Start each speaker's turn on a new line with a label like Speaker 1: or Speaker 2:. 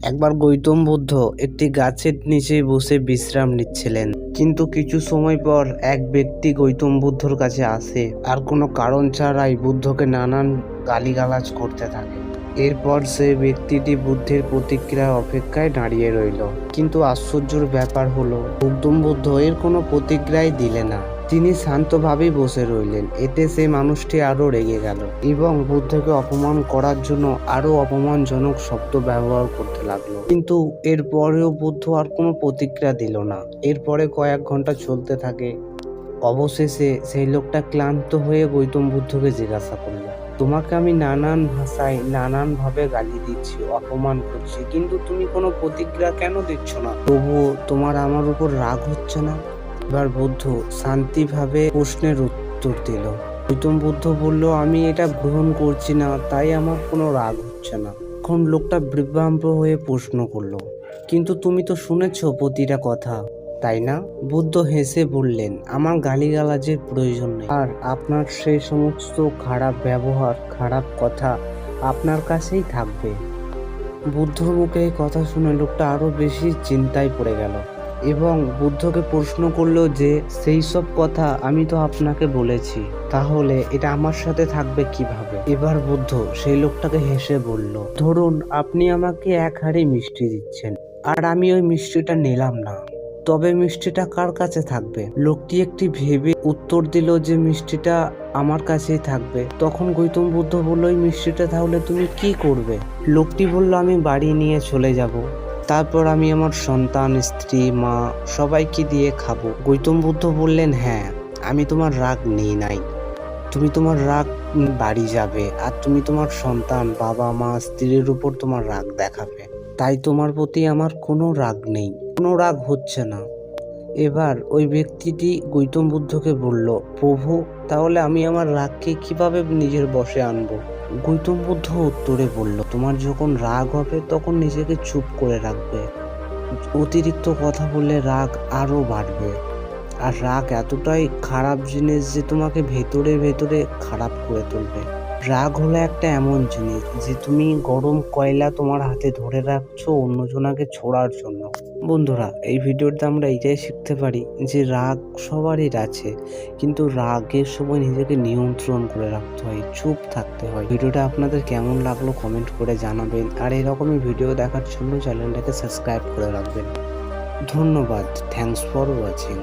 Speaker 1: একবার গৌতম বুদ্ধ একটি গাছের নিচে বসে বিশ্রাম নিচ্ছিলেন, কিন্তু কিছু সময় পর এক ব্যক্তি গৌতম বুদ্ধর কাছে আসে আর কোনো কারণ ছাড়াই বুদ্ধকে নানান গালিগালাজ করতে থাকে। এরপর সেই ব্যক্তিটি বুদ্ধের প্রতিক্রিয়ার অপেক্ষায় দাঁড়িয়ে রইল, কিন্তু আশ্চর্যের ব্যাপার হলো গৌতম বুদ্ধ এর কোনো প্রতিক্রিয়াই দিলেন না। তিনি শান্তভাবেই বসে রইলেন। এতে সেই মানুষটি আরো রেগে গেল এবং বুদ্ধকে অপমান করার জন্য আরো অপমানজনক শব্দ ব্যবহার করতে লাগলো, কিন্তু এরপরেও বুদ্ধ আর কোনো প্রতিক্রিয়া দিল না। এরপরে কয়েক ঘন্টা চলতে থাকে। অবশেষে সেই লোকটা ক্লান্ত হয়ে গৌতম বুদ্ধকে জিজ্ঞাসা করলো, তোমাকে আমি নানান ভাষায় নানানভাবে গালি দিচ্ছি, অপমান করছি, কিন্তু তুমি কোনো প্রতিক্রিয়া কেন দিচ্ছ না? তবুও তোমার আমার উপর রাগ হচ্ছে না? এবার বুদ্ধ শান্তিভাবে প্রশ্নের উত্তর দিল। গৌতম বুদ্ধ বলল, আমি এটা গ্রহণ করছি না, তাই আমার কোনো রাগ হচ্ছে না। এখন লোকটা বিভ্রান্ত হয়ে প্রশ্ন করলো, কিন্তু তুমি তো শুনেছ প্রতিটা কথা, তাই না? বুদ্ধ হেসে বললেন, আমার গালিগালাজের প্রয়োজন নেই, আর আপনার সেই সমস্ত খারাপ ব্যবহার, খারাপ কথা আপনার কাছেই থাকবে। বুদ্ধর মুখে এই কথা শুনে লোকটা আরো বেশি চিন্তায় পড়ে গেল এবং বুদ্ধকে প্রশ্ন করলো যে সেই সব কথা আমি তো আপনাকে বলেছি, তাহলে এটা আমার সাথে থাকবে কিভাবে? এবার বুদ্ধ সেই লোকটাকে হেসে বলল, ধরুন আপনি আমাকে এক হাঁড়ি মিষ্টি দিচ্ছেন আর আমি ওই মিষ্টিটা নিলাম না, তবে মিষ্টিটা কার কাছে থাকবে? লোকটি একটি ভেবে উত্তর দিল যে মিষ্টিটা আমার কাছেই থাকবে। তখন গৌতম বুদ্ধ বলল, ওই মিষ্টিটা তাহলে তুমি কি করবে? লোকটি বলল, আমি বাড়ি নিয়ে চলে যাব, তারপর আমি আমার সন্তান, স্ত্রী, মা সবাইকে দিয়ে খাবো। গৌতম বুদ্ধ বললেন, হ্যাঁ, আমি তোমার রাগ নেই নাই, তুমি তোমার রাগ বাড়ি যাবে আর তুমি তোমার সন্তান, বাবা মা, স্ত্রীর উপর তোমার রাগ দেখাবে, তাই তোমার প্রতি আমার কোনো রাগ নেই, কোনো রাগ হচ্ছে না। এবার ওই ব্যক্তিটি গৌতম বুদ্ধকে বলল, প্রভু, তাহলে আমি আমার রাগকে কিভাবে নিজের বশে আনবো? গৌতম বুদ্ধ উত্তরে বলল, তোমার যখন রাগ হবে তখন নিজেকে চুপ করে রাখবে। অতিরিক্ত কথা বললে রাগ আরো বাড়বে, আর রাগ এতটাই খারাপ জিনিস যে তোমাকে ভেতরে ভেতরে খারাপ করে তুলবে। রাগ হলো একটা এমন জিনিস যে তুমি গরম কয়লা তোমার হাতে ধরে রাখছো অন্যজনাকে ছোড়ার জন্য। বন্ধুরা, এই ভিডিওতে আমরা এইটাই শিখতে পারি যে রাগ সবারই আছে, কিন্তু রাগের সময় নিজেকে নিয়ন্ত্রণ করে রাখতে হয়, চুপ থাকতে হয়। ভিডিওটা আপনাদের কেমন লাগলো কমেন্ট করে জানাবেন, আর এরকমই ভিডিও দেখার জন্য চ্যানেলটাকে সাবস্ক্রাইব করে রাখবেন। ধন্যবাদ। Thanks for watching.